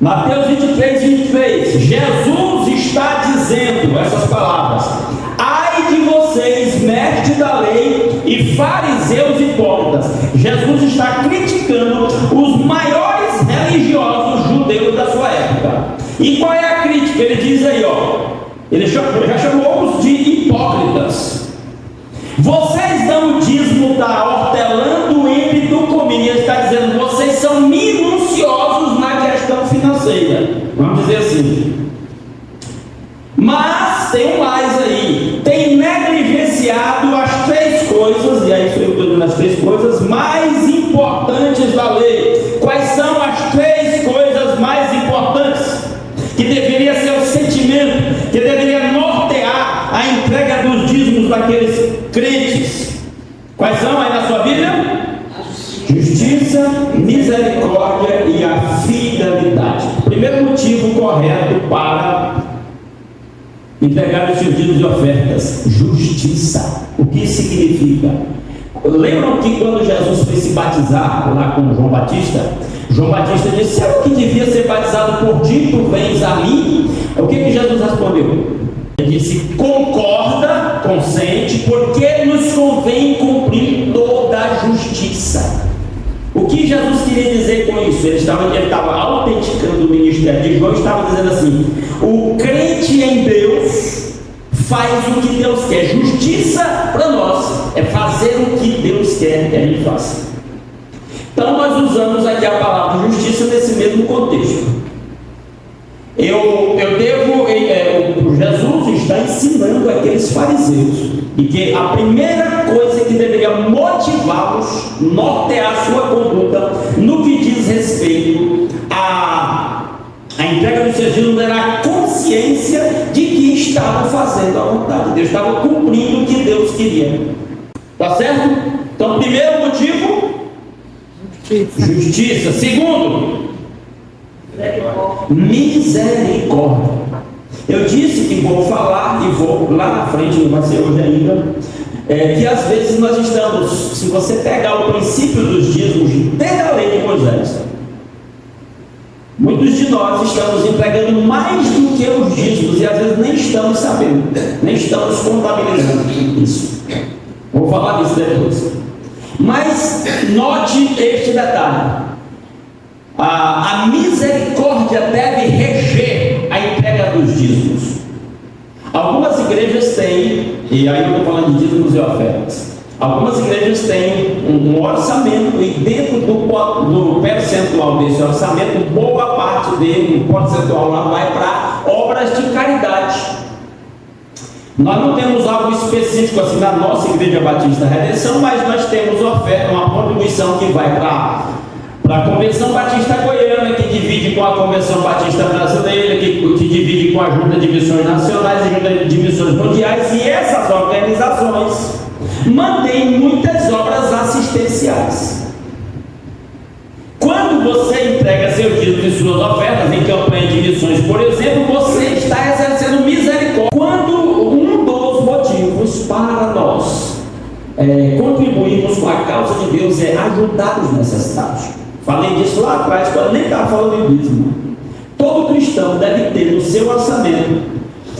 Mateus 23, 23. Jesus está dizendo essas palavras: ai de vocês, mestres da lei e fariseus hipócritas. Jesus está criticando os maiores religiosos judeus da sua época. E qual é a crítica? Ele diz aí, ele já chamou-os de hipócritas. Vocês dão o dízimo da hortelã, do ímpeto, do cominho. Ele está dizendo: vocês são minuciosos na questão financeira, vamos dizer assim. Mas tem mais aí: tem negligenciado as 3 coisas, e aí eu estou dizendo as 3 coisas mais importantes da lei. Quais são as 3 coisas mais importantes que deveria ser o sentimento, que deveria nortear a entrega dos dízimos daqueles crentes? Quais são aí na sua Bíblia? Justiça, misericórdia e a fidelidade. Primeiro motivo correto para entregar os seus dízimos e ofertas: justiça. O que isso significa? Lembram que quando Jesus foi se batizar lá com João Batista disse: sabe o que devia ser batizado por ti, tu vens a mim? O que Jesus respondeu? Ele disse: concorda, consente, porque nos convém cumprir toda a justiça. O que Jesus queria dizer com isso? Ele estava autenticando o ministério de João, estava dizendo assim: o crente em Deus faz o que Deus quer. Justiça para nós é fazer o que Deus quer que a gente faça. Então nós usamos aqui a palavra justiça nesse mesmo contexto. Jesus está ensinando aqueles fariseus de que a primeira coisa que deveria motivá-los, nortear a sua conduta no que diz respeito à entrega dos seus dízimos, era a consciência de que estavam fazendo a vontade de Deus, estavam cumprindo o que Deus queria. Tá certo? Então, primeiro motivo: justiça. Segundo, misericórdia. Eu disse que vou falar, e vou lá na frente, não vai ser hoje ainda, que às vezes nós estamos, se você pegar o princípio dos dízimos desde a lei de Moisés, muitos de nós estamos entregando mais do que os dízimos, e às vezes nem estamos sabendo, nem estamos contabilizando isso. Vou falar disso depois. Mas note este detalhe: a misericórdia deve reger a entrega dos dízimos. Algumas igrejas têm, e aí eu estou falando de dízimos e ofertas, algumas igrejas têm um orçamento, e dentro do percentual desse orçamento, boa parte dele, um percentual lá, vai para obras de caridade. Nós não temos algo específico assim na nossa Igreja Batista Redenção, mas nós temos oferta, uma contribuição que vai para a Convenção Batista Goiana, que divide com a Convenção Batista Brasileira, que divide com a Junta de Missões Nacionais e Junta de Missões Mundiais, e essas organizações mantêm muitas obras assistenciais. Quando você entrega seus dízimos e suas ofertas em campanha de missões, por exemplo, você está exercendo misericórdia. Quando um dos motivos para nós contribuirmos com a causa de Deus é ajudar os necessitados. Falei disso lá atrás, quando nem estava falando de dízimo. Todo cristão deve ter no seu orçamento,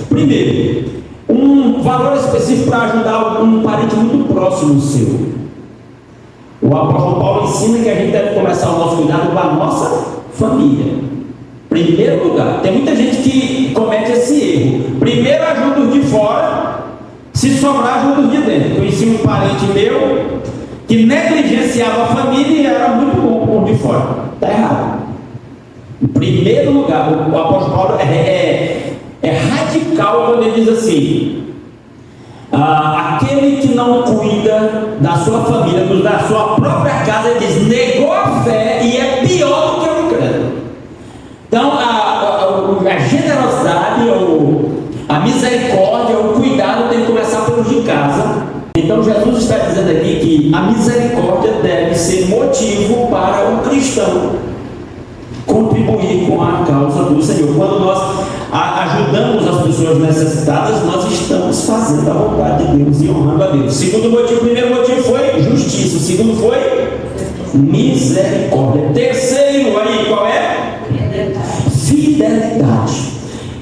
primeiro, um valor específico para ajudar um parente muito próximo seu. O apóstolo Paulo ensina que a gente deve começar o nosso cuidado com a nossa família. Primeiro lugar, tem muita gente que comete esse erro: primeiro ajuda os de fora, se sobrar ajuda os de dentro. Conheci um parente meu que negligenciava a família e era muito bom por de fora. Está errado. Em primeiro lugar, o apóstolo Paulo é radical quando ele diz assim: aquele que não cuida da sua família, da sua própria casa, ele diz, negou a fé e é pior do que o incrédulo. Então a generosidade, a misericórdia, o cuidado tem que começar pelos de casa. Então Jesus está dizendo aqui que a misericórdia deve ser motivo para o cristão contribuir com a causa do Senhor. Quando nós ajudamos as pessoas necessitadas, nós estamos fazendo a vontade de Deus e honrando a Deus. Segundo motivo, o primeiro motivo foi justiça, o segundo foi misericórdia. Terceiro, aí qual é? fidelidade.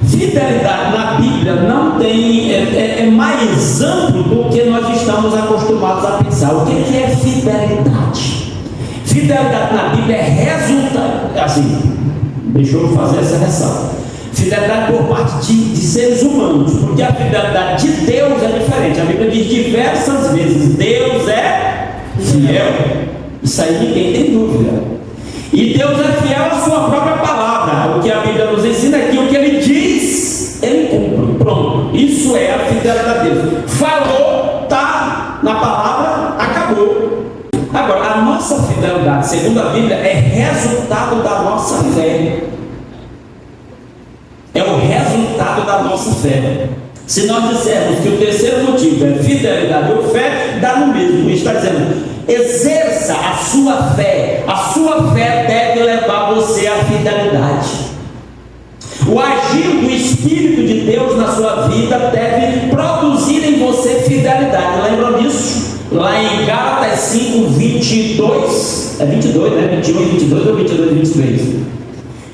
Fidelidade na Bíblia não tem, é mais amplo do que nós estamos acostumados a pensar. O que é fidelidade? Fidelidade na Bíblia é resultado, assim, deixa eu fazer essa ressalva. Fidelidade por parte de seres humanos, porque a fidelidade de Deus é diferente. A Bíblia diz diversas vezes: Deus é fiel. Isso aí ninguém tem dúvida. E Deus é fiel à sua própria palavra. O que a Bíblia nos ensina é que o que Ele diz, Ele cumpre. Pronto. Isso é a fidelidade de Deus. Falou, está na palavra, acabou. Agora, a nossa fidelidade, segundo a Bíblia, é resultado da nossa fé. É o resultado da nossa fé. Se nós dissermos que o terceiro motivo é fidelidade ou fé, dá no mesmo. Está dizendo: exerça a sua fé. A sua fé deve levar você à fidelidade. O agir do Espírito de Deus na sua vida deve produzir em você fidelidade. Lembram disso? Lá em Gálatas 5, 22. É 22, né? 21 e 22 ou 22 e 23?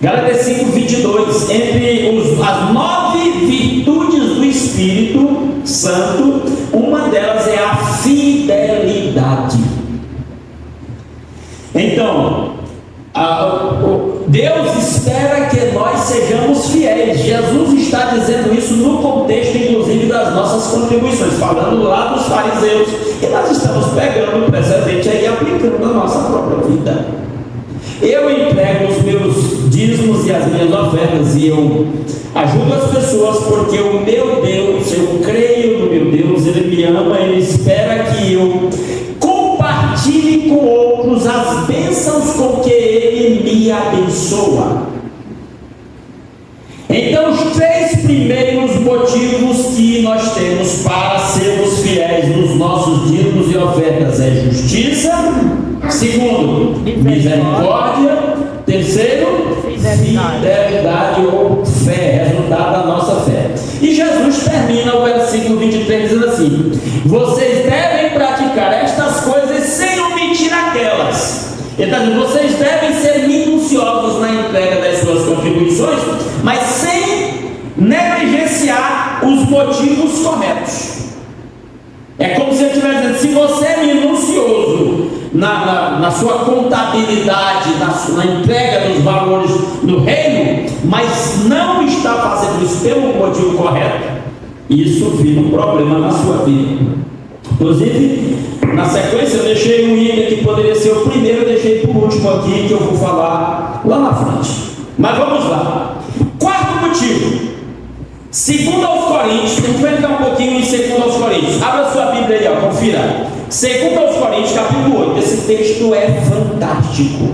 Gálatas 5, 22. Entre as 9 virtudes do Espírito Santo, uma delas é a fidelidade. Então, Deus espera que nós sejamos fiéis. Jesus está dizendo isso no contexto, inclusive, das nossas contribuições, falando lá dos fariseus, e nós estamos pegando o precedente aí e aplicando na nossa própria vida. Eu entrego os meus dízimos e as minhas ofertas, e eu ajudo as pessoas, porque o meu Deus, eu creio no meu Deus, Ele me ama, Ele espera que eu compartilhe com outros as bênçãos com que Ele me abençoa. Então, os 3 primeiros motivos que nós temos para sermos fiéis nos nossos dízimos e ofertas é justiça. Segundo, misericórdia. Terceiro, fidelidade ou fé, resultado da nossa fé. E Jesus termina o versículo 23 dizendo assim: vocês devem praticar estas coisas sem omitir aquelas. Ele está dizendo: vocês devem ser minuciosos na entrega das suas contribuições, mas sem negligenciar os motivos corretos. É como se ele estivesse dizendo: se você é minucioso na sua contabilidade, na entrega dos valores do reino, mas não está fazendo isso pelo motivo correto, isso vira um problema na sua vida. Inclusive, na sequência eu deixei um item que poderia ser o primeiro, eu deixei por último aqui, que eu vou falar lá na frente. Mas vamos lá. Quarto motivo, 2 aos Coríntios. A gente vai entrar um pouquinho em 2 aos Coríntios. Abra sua Bíblia aí, ó, confira. 2 aos Coríntios, capítulo 8. Esse texto é fantástico.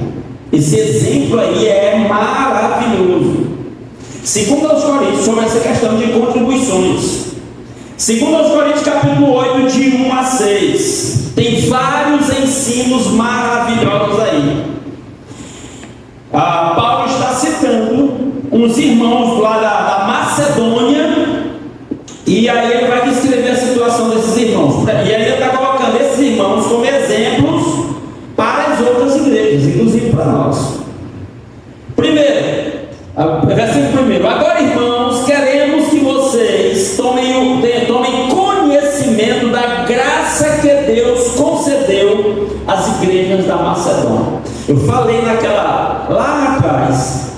Esse exemplo aí é maravilhoso. 2 aos Coríntios, sobre essa questão de contribuições. 2 aos Coríntios, capítulo 8, de 1 a 6. Tem vários ensinos maravilhosos aí. Paulo está citando uns irmãos lá da Macedônia, e aí ele vai descrever a situação desses irmãos. E aí ele está colocando esses irmãos como exemplos para as outras igrejas, inclusive para nós. Primeiro, versículo 1: agora, irmãos, queremos que vocês tomem conhecimento da graça que Deus concedeu às igrejas da Macedônia. Eu falei lá atrás,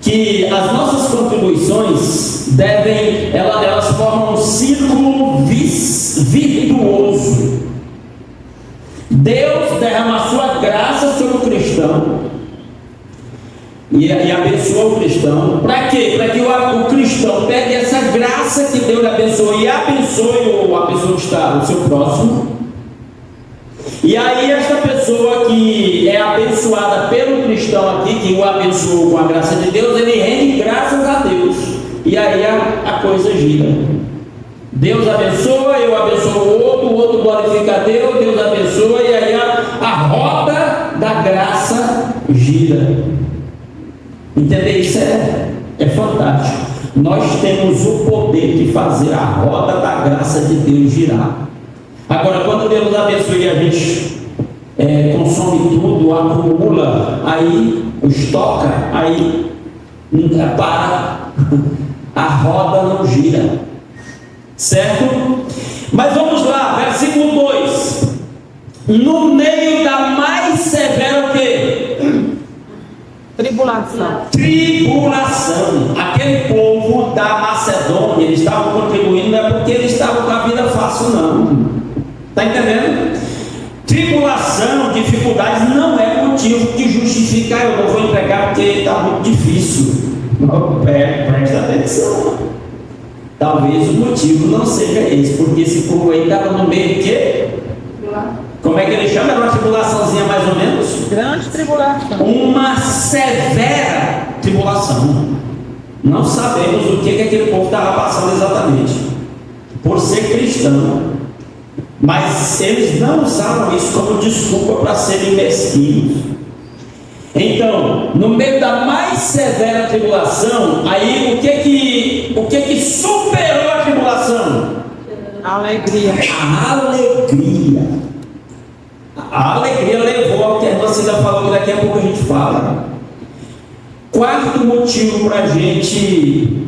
que as nossas contribuições elas formam um círculo virtuoso. Deus derrama a sua graça sobre o cristão e abençoa o cristão. Para quê? Para que o cristão pegue essa graça que Deus lhe abençoa e abençoe a pessoa que está o seu próximo. E aí esta pessoa que é abençoada pelo cristão aqui, que o abençoou com a graça de Deus, ele rende graças a Deus. E aí a coisa gira. Deus abençoa, eu abençoo o outro glorifica a Deus, Deus abençoa, e aí a roda da graça gira. Entender isso é fantástico. Nós temos o poder de fazer a roda da graça de Deus girar. Agora, quando Deus nos abençoa e a gente consome tudo, acumula, aí estoca, aí para, a roda não gira, certo? Mas vamos lá, versículo 2: no meio da mais severa o quê? Tribulação. Aquele povo da Macedônia, eles estavam contribuindo, não é porque eles estavam com a vida fácil, não. Está entendendo? Tribulação, dificuldades não é motivo que justificar. Eu não vou entregar porque está muito difícil. Presta atenção. Talvez o motivo não seja esse, porque esse povo aí estava no meio de quê? Como é que ele chama? Era uma tribulaçãozinha mais ou menos? Grande tribulação. Uma severa tribulação. Não sabemos o que aquele povo estava passando exatamente, por ser cristão. Mas eles não usaram isso como desculpa para serem mesquinhos. Então, no meio da mais severa tribulação, aí o que superou a tribulação? A alegria. A alegria levou ao que a irmã Cida falou, que daqui a pouco a gente fala. Quarto motivo para a gente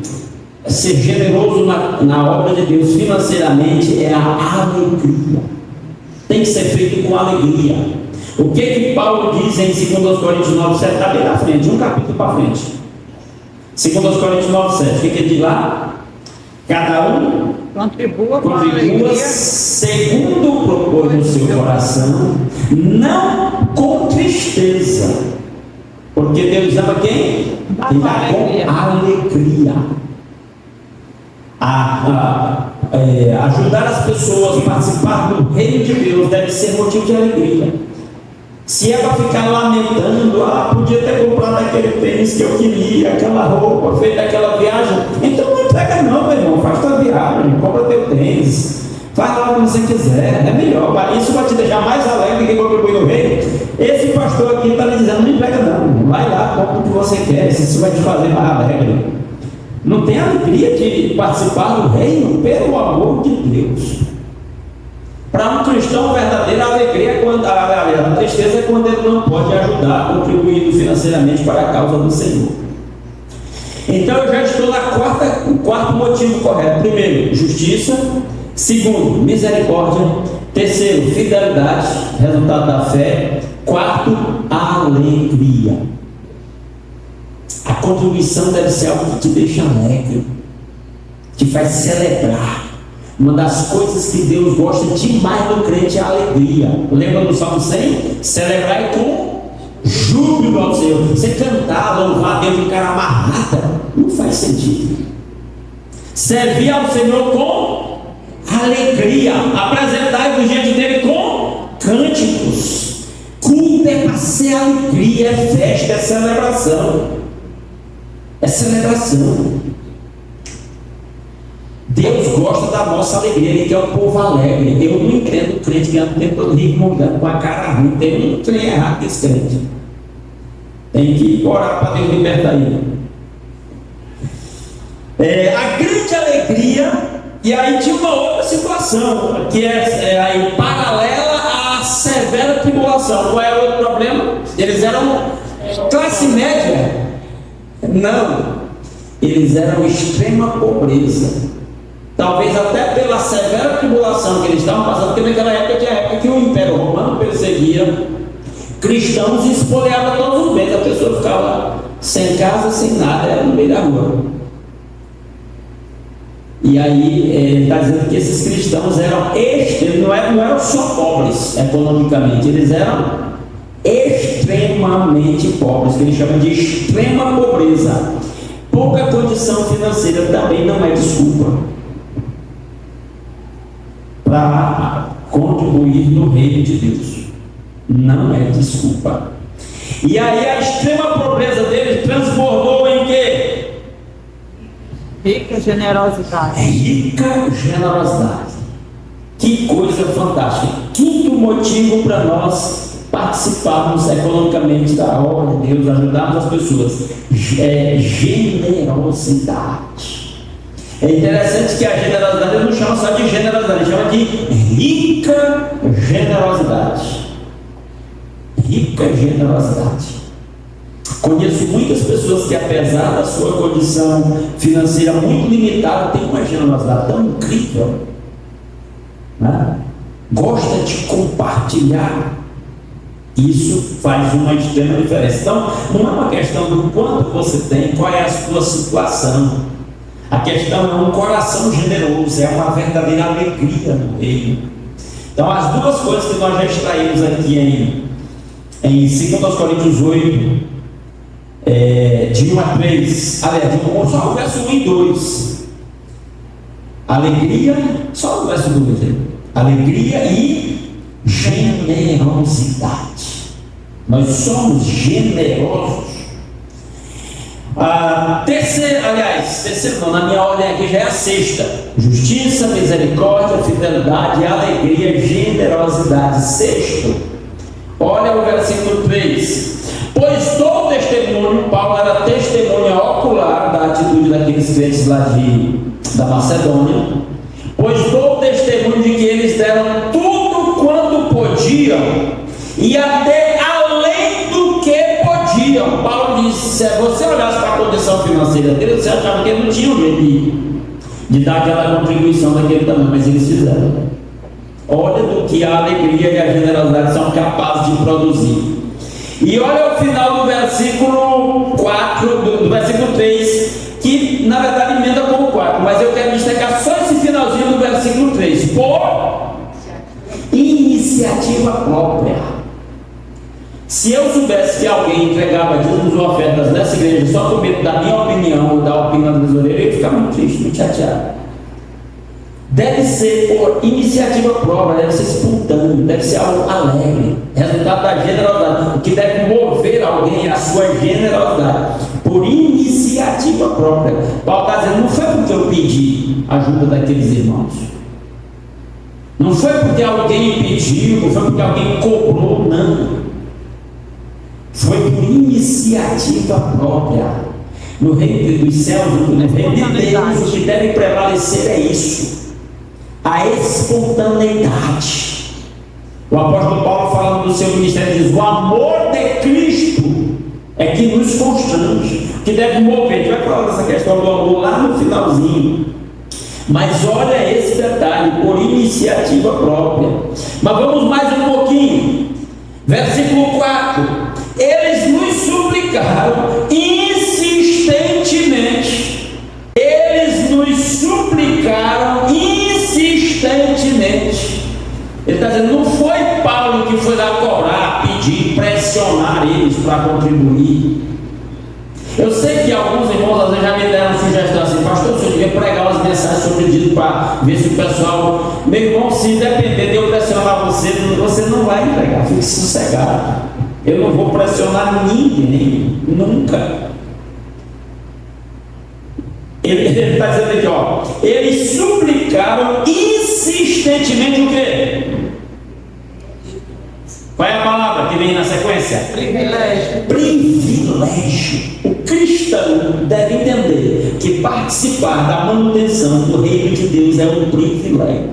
ser generoso na obra de Deus financeiramente é a alegria. Tem que ser feito com alegria. O que Paulo diz em 2 Coríntios 9,7? Está bem na frente, um capítulo para frente. 2 Coríntios 9,7. O que ele diz lá? Cada um contribua segundo propôs no seu coração, não com tristeza, porque Deus ama quem? Quem dá com alegria. Ajudar as pessoas a participar do reino de Deus deve ser motivo de alegria. Se é para ficar lamentando, podia ter comprado aquele tênis que eu queria, aquela roupa, feito aquela viagem, então não entrega não, meu irmão, faz tua viagem, compra teu tênis, faz lá o que você quiser, é melhor, isso vai te deixar mais alegre que contribuir no reino. Esse pastor aqui está lhe dizendo, não entrega não, vai lá, compra o que você quer, isso vai te fazer mais alegre. Não tem alegria de participar do reino, pelo amor de Deus. Para um cristão verdadeiro, a alegria é quando a tristeza é quando ele não pode ajudar, contribuindo financeiramente para a causa do Senhor. Então eu já estou no quarto motivo correto. Primeiro, justiça. Segundo, misericórdia. Terceiro, fidelidade, resultado da fé. Quarto, alegria. A contribuição deve ser algo que te deixa alegre, te faz celebrar. Uma das coisas que Deus gosta demais do crente é a alegria. Lembra do Salmo 100? Celebrai com júbilo ao Senhor. Você cantar, louvar a Deus de cara amarrada, não faz sentido. Servir ao Senhor com alegria. Apresentai-vos diante dele com cânticos. Culto é para ser alegria, é festa, é celebração. É celebração. Deus gosta da nossa alegria, Ele quer o povo alegre. Eu não entendo o crente que anda o tempo todo rico, com a cara ruim. Tem um trem errado com esse crente. Tem que orar para Deus libertar ele. A grande alegria, e aí tinha uma outra situação, que é aí paralela à severa tribulação. Qual era o outro problema? Eles eram classe média? Não, eles eram extrema pobreza. Talvez até pela severa tribulação que eles estavam passando, porque naquela época tinha a época que o Império Romano perseguia cristãos e espoliava todos os bens. A pessoa ficava sem casa, sem nada, era no meio da rua. E aí ele está dizendo que esses cristãos eram não eram só pobres economicamente, eles eram extremamente pobres, que ele chama de extrema pobreza. Pouca condição financeira também não é desculpa para contribuir no reino de Deus. Não é desculpa. E aí a extrema pobreza dele transbordou em quê? Rica generosidade. Rica generosidade. Que coisa fantástica. Quinto motivo para nós participarmos economicamente da obra de Deus, ajudarmos as pessoas, é generosidade. É interessante que a generosidade ele não chama só de generosidade, ele chama de rica generosidade. Rica generosidade. Conheço muitas pessoas que, apesar da sua condição financeira muito limitada, têm uma generosidade tão incrível, né? Gosta de compartilhar. Isso faz uma extrema diferença. Então, não é uma questão do quanto você tem, qual é a sua situação. A questão é um coração generoso, é uma verdadeira alegria no reino. Então, as duas coisas que nós já extraímos aqui em 2 Coríntios 8, de 1 a 3, aliás, só o verso 1 e 2. Alegria, só o verso 2, alegria e generosidade. Nós somos generosos. Terceiro não, na minha ordem aqui já é a sexta: justiça, misericórdia, fidelidade, alegria, generosidade. Sexto, olha o versículo 3: pois dou testemunho. Paulo era testemunha ocular da atitude daqueles crentes lá da Macedônia. Pois dou testemunho de que eles deram tudo quanto podiam e até além do que podiam. Paulo disse: se você olhasse para a condição financeira dele, você achava que ele não tinha um jeito de dar aquela contribuição daquele tamanho, mas eles fizeram. Olha do que a alegria e a generosidade são capazes de produzir. E olha o final do versículo 4, do versículo 3, que na verdade emenda com o 4, mas eu quero destacar só esse finalzinho do versículo 3: por iniciativa própria. Se eu soubesse que alguém entregava dízimos ou ofertas nessa igreja só por medo da minha opinião ou da opinião do tesoureiro, eu ia ficar muito triste, muito chateado. Deve ser por iniciativa própria, deve ser espontâneo, deve ser algo alegre, resultado da generosidade. O que deve mover alguém é a sua generosidade, por iniciativa própria. Paulo está dizendo: não foi porque eu pedi ajuda daqueles irmãos, não foi porque alguém pediu, não foi porque alguém cobrou, não. Foi por iniciativa própria. No reino dos céus, no reino de Deus, o que deve prevalecer é isso: a espontaneidade. O apóstolo Paulo, falando do seu ministério, diz: o amor de Cristo é que nos constrange, que deve mover. A gente vai falar dessa questão do amor lá no finalzinho, mas olha esse detalhe: por iniciativa própria. Mas vamos mais um pouquinho, versículo 4: eles nos suplicaram insistentemente. Eles nos suplicaram insistentemente. Ele está dizendo: não foi Paulo que foi lá cobrar, pedir, pressionar eles para contribuir. Eu sei que alguns irmãos às vezes já me deram sugestão assim: pastor, se eu devia pregar umas mensagens sobre dízimo para ver se o pessoal. Meu irmão, se depender de eu pressionar você, você não vai entregar, fique sossegado. Eu não vou pressionar ninguém, nunca. Ele está dizendo aqui, ó: eles suplicaram insistentemente o quê? Qual é a palavra que vem na sequência? Privilégio. Privilégio. O cristão deve entender que participar da manutenção do reino de Deus é um privilégio.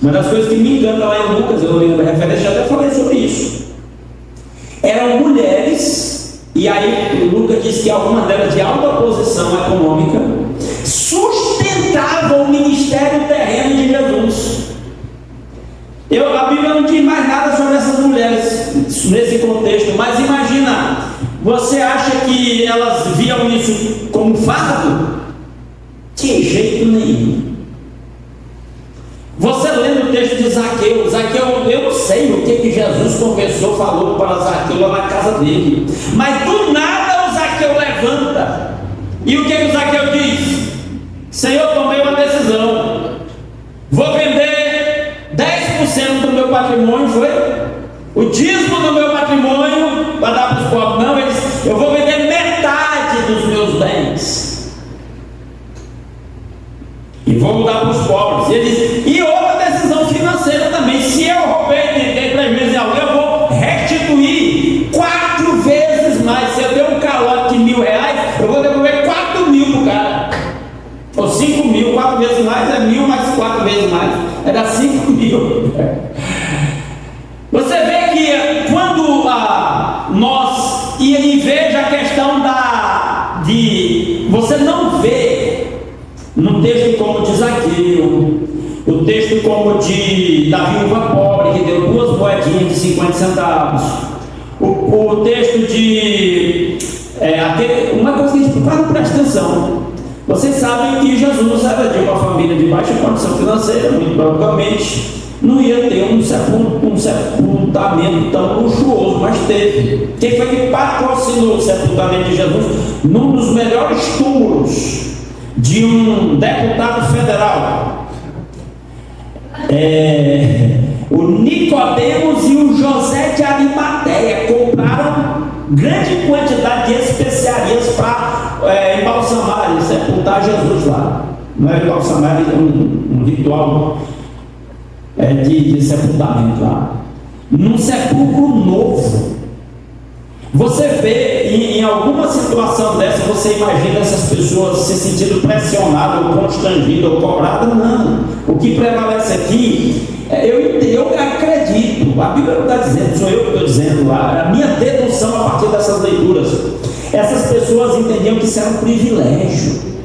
Uma das coisas que me encanta lá em Lucas, eu não lembro a referência, já até falei sobre isso. Eram mulheres, e aí Lucas diz que algumas delas de alta posição econômica sustentavam o ministério terreno de Jesus. A Bíblia não diz mais nada sobre essas mulheres nesse contexto, mas imagina, você acha que elas viam isso como fardo? De jeito nenhum. Você lendo o texto de Zaqueu, eu não sei o que Jesus conversou, falou para Zaqueu lá na casa dele, mas do nada o Zaqueu levanta, e o que o Zaqueu diz? Senhor, tomei uma decisão, vou vender 10% do meu patrimônio, foi? O dízimo do meu patrimônio para dar para os pobres. Não, eu vou vender metade dos meus bens e vou dar para os pobres. E ele diz: e outra decisão financeira também: se eu roubei de 3 meses em alguém, eu vou restituir 4 vezes mais. Se eu der um calote de R$1.000, eu vou devolver 4.000 para o cara, ou 5.000. 4 vezes mais é 1.000, mais 4 vezes mais é dar 5.000. Você vê que quando nós, e veja que fariseu, o texto como de da viúva pobre que deu 2 moedinhas de 50 centavos, o texto de uma coisa que a gente não presta atenção. Vocês sabem que Jesus era de uma família de baixa condição financeira, muito provavelmente não ia ter um sepultamento tão luxuoso, mas teve. Quem foi que patrocinou o sepultamento de Jesus? Num dos melhores túmulos de um deputado federal. O Nicodemos e o José de Arimateia compraram grande quantidade de especiarias para embalsamar e sepultar Jesus lá. Não era embalsamar, era um ritual de sepultamento lá, num sepulcro novo. Você vê em alguma situação dessa, você imagina essas pessoas se sentindo pressionadas, ou constrangidas, ou cobradas? Não. O que prevalece aqui, eu acredito, a Bíblia não está dizendo, sou eu que estou dizendo lá, a minha dedução a partir dessas leituras. Essas pessoas entendiam que isso era um privilégio.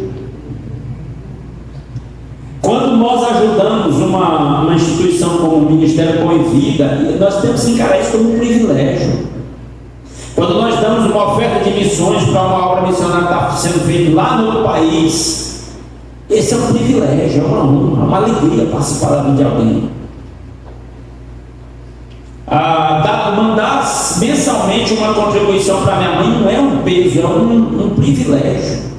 Quando nós ajudamos uma instituição como o Ministério Pão e Vida, nós temos que encarar isso como um privilégio. Quando nós damos uma oferta de missões para uma obra missionária que está sendo feita lá no outro país, esse é um privilégio, é uma honra, uma alegria participar da vida de alguém. Mandar mensalmente uma contribuição para minha mãe não é um peso, é um privilégio.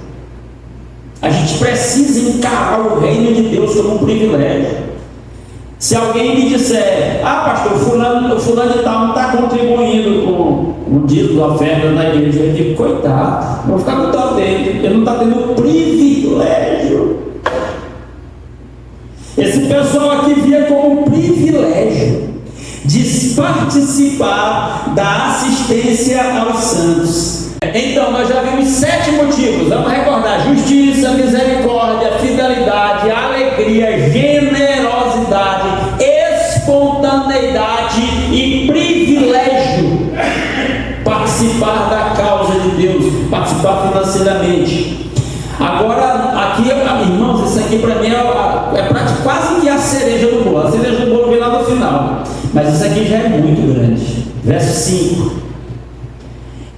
A gente precisa encarar o reino de Deus como um privilégio. Se alguém me disser, pastor, fulano de tal não está contribuindo com o dízimo da oferta da igreja, eu digo, coitado, vou ficar com dó dele, ele não está tendo privilégio. Esse pessoal aqui via como um privilégio de participar da assistência aos santos. Então, nós já vimos 7 motivos. Vamos recordar: justiça, misericórdia, fidelidade, alegria, generosidade, espontaneidade e privilégio. Participar da causa de Deus, participar financeiramente. Agora, aqui, irmãos, isso aqui para mim é quase que a cereja do bolo. A cereja do bolo vem lá no final, mas isso aqui já é muito grande. Verso 5.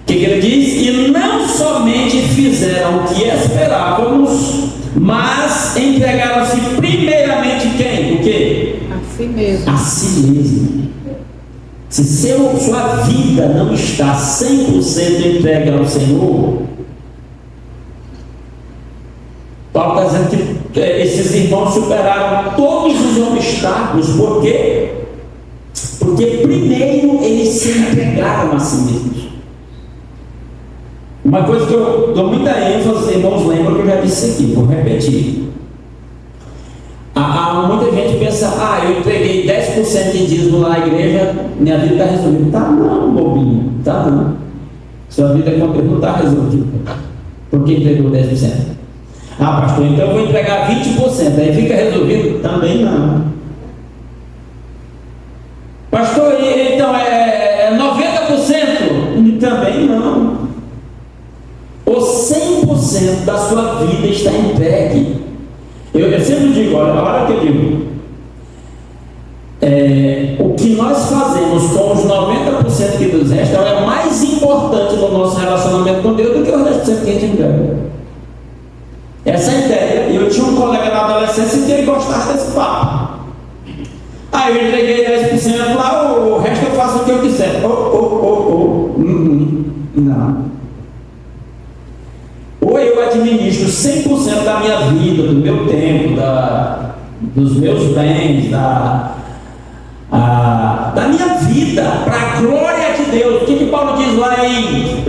O que ele diz? E não somente fizeram o que esperávamos, mas entregaram-se primeiramente quem? O quê? A si mesmo. A si mesmo. Se sua vida não está 100% entregue ao Senhor, Paulo está dizendo que esses irmãos superaram todos os obstáculos. Por quê? Porque primeiro eles se entregaram a si mesmos. Uma coisa que eu dou muita ênfase, irmãos, lembram que eu já disse isso aqui, vou repetir. Muita gente pensa, eu entreguei 10% de dízimo lá na igreja, minha vida está resolvida. Tá não, bobinho, tá não. Sua vida não está resolvida. Por que entregou 10%? Pastor, então eu vou entregar 20%, aí fica resolvido? Também não. Pastor, então é 90%? Também não. O 100% da sua vida está entregue. Eu sempre digo, olha, a hora que eu digo, o que nós fazemos com os 90% que nos resta é mais importante no nosso relacionamento com Deus do que os 10% que a gente entrega. Essa é a ideia. Eu tinha um colega na adolescência que ele gostava desse papo. Eu entreguei 10% lá, o resto eu faço o que eu quiser. Não. Ou eu administro 100% da minha vida, do meu tempo, dos meus bens, da minha vida, para a glória de Deus. O que Paulo diz lá em 1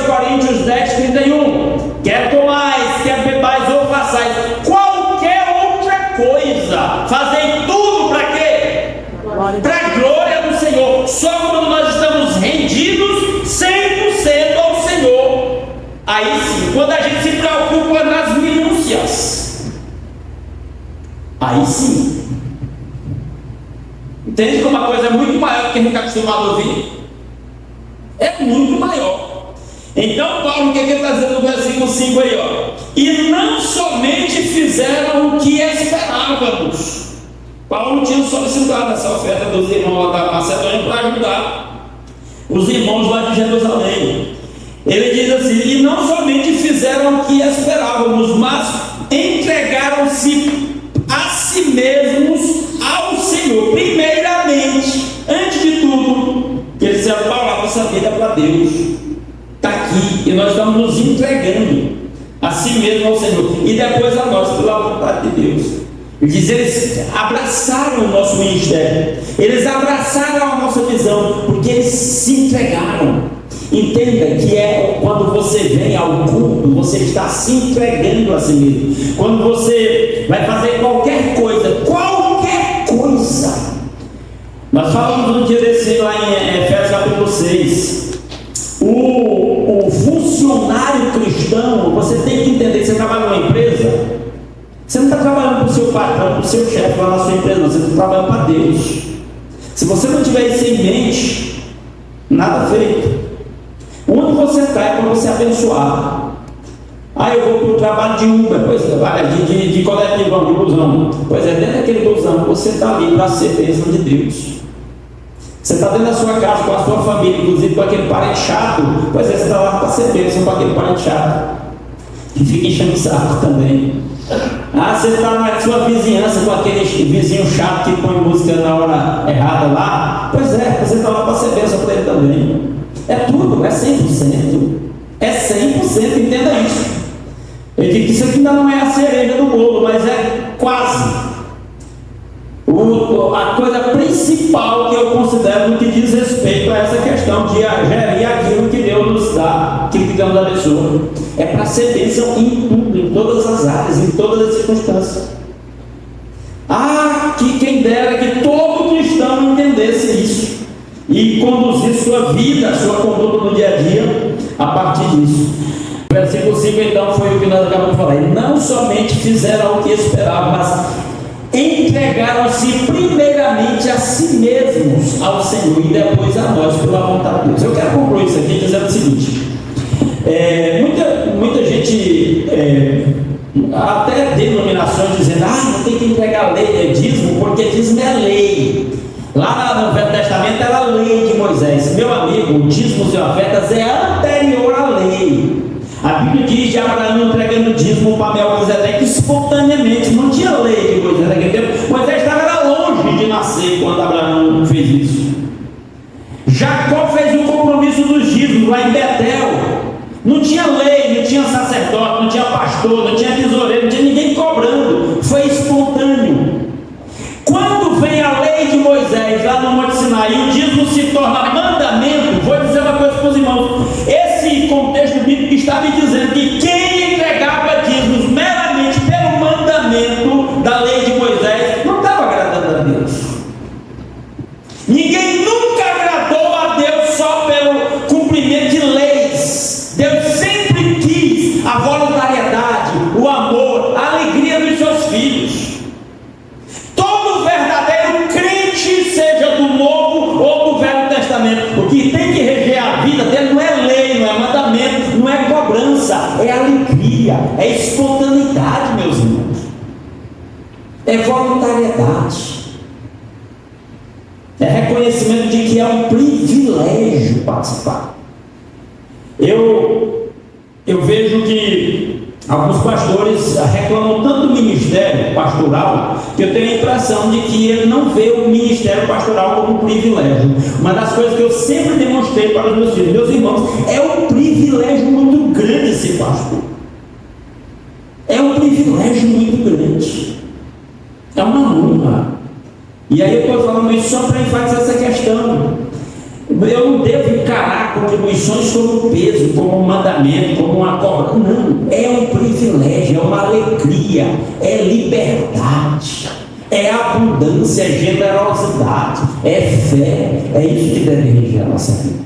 Coríntios 10, 31? Quer comais, quer bebais ou façais qualquer outra coisa, fazei tudo para quê? Para a glória do Senhor. Só quando nós estamos rendidos 100% ao Senhor, aí sim, quando a gente se preocupa nas minúcias, aí sim. Entende que uma coisa é muito maior do que a gente está acostumado a ouvir? É muito maior. Então Paulo, o que ele está dizendo no versículo 5 aí, ó? E não somente fizeram o que esperávamos. Paulo tinha solicitado essa oferta dos irmãos lá da Macedônia para ajudar os irmãos lá de Jerusalém. Ele diz assim: e não somente fizeram o que esperávamos, mas entregaram-se a si mesmos ao Senhor, primeiramente, antes de tudo, que eles disseram: Paulo, a nossa vida é para Deus, está aqui, e nós estamos nos entregando a si mesmo ao Senhor, e depois a nós, pela vontade de Deus. Eles abraçaram o nosso ministério, eles abraçaram a nossa visão, porque eles se entregaram. Entenda que é quando você vem ao culto, você está se entregando a si mesmo. Quando você vai fazer qualquer coisa, nós falamos no dia desse lá em Efésios capítulo 6. O funcionário cristão, você tem que entender, você trabalha numa empresa, você não está trabalhando para o seu patrão, para o seu chefe lá na sua empresa, não, você está trabalhando para Deus. Se você não tiver isso em mente, nada feito. Onde você está é para você abençoar. Eu vou para o trabalho de Uber, pois é, de coletivão, de busão. Pois é, dentro daquele busão, você está ali para ser bênção de Deus. Você está dentro da sua casa com a sua família, inclusive com aquele parente chato. Pois é, você está lá para ser bênção com aquele parente chato, que fica enchendo o saco também. Você está na sua vizinhança com aquele vizinho chato que põe música na hora errada lá. Pois é, você está lá para ser bênção para ele também. É tudo, é 100%. É 100%, entenda isso. Eu digo que isso aqui ainda não é a cereja do bolo, mas é quase. A coisa principal que eu considero no que diz respeito a essa questão de gerir aquilo que Deus nos dá, aquilo que Deus nos abençoa, é para ser bênção em tudo, em todas as áreas, em todas as circunstâncias. Que quem dera que todo cristão entendesse isso e conduzir sua vida, sua conduta no dia a dia a partir disso. O versículo 5 então foi o que nós acabamos de falar. E não somente fizeram o que esperavam, mas entregaram-se primeiramente a si mesmos ao Senhor e depois a nós pela vontade de Deus. Eu quero concluir isso aqui dizendo o seguinte: muita gente, até denominações dizendo: não tem que entregar a lei, dízimo, porque dízimo é lei. Lá no Velho Testamento era a lei de Moisés. Meu amigo, dízimos e ofertas é anterior à lei. A Bíblia diz de Abraão entregando dízimo para Melquisedeque espontaneamente. Não tinha lei de Moisés naquele tempo. Moisés estava longe de nascer quando Abraão fez isso. Jacó fez o compromisso dos dízimos lá em Betel. Não tinha lei, não tinha sacerdote, não tinha pastor, não tinha tesoureiro, não tinha ninguém cobrando. Foi espontâneo. Quando vem a lei de Moisés lá no Monte Sinai e o dízimo se torna mandamento, vou dizer uma coisa para os irmãos: esse contexto bíblico está me dizendo que quem entregava dízimos meramente pelo mandamento da lei de Moisés não estava agradando a Deus. Ninguém nunca agradou a Deus só pelo cumprimento de leis. Deus sempre quis a voluntariedade, o amor, a alegria dos seus filhos. Todo verdadeiro crente, seja do Novo ou do Velho Testamento, o que tem que reger a vida dele não é lei, não é mandamento, não é cobrança, é alegria, é espontaneidade, meus irmãos, é voluntariedade, é reconhecimento de que é um privilégio participar. Eu vejo que alguns pastores reclamam tanto do ministério pastoral que eu tenho a impressão de que ele não vê o ministério pastoral como um privilégio. Uma das coisas que eu sempre demonstrei para os meus filhos, meus irmãos, é um privilégio muito grande ser pastor. É um privilégio muito grande. É uma honra. E aí eu estou falando isso só para enfatizar essa questão. Eu não devo encarar contribuições como peso, como um mandamento, como uma cobra. Não, é um privilégio, é uma alegria, é liberdade, é abundância, é generosidade, é fé. É isso que deve reger a nossa vida.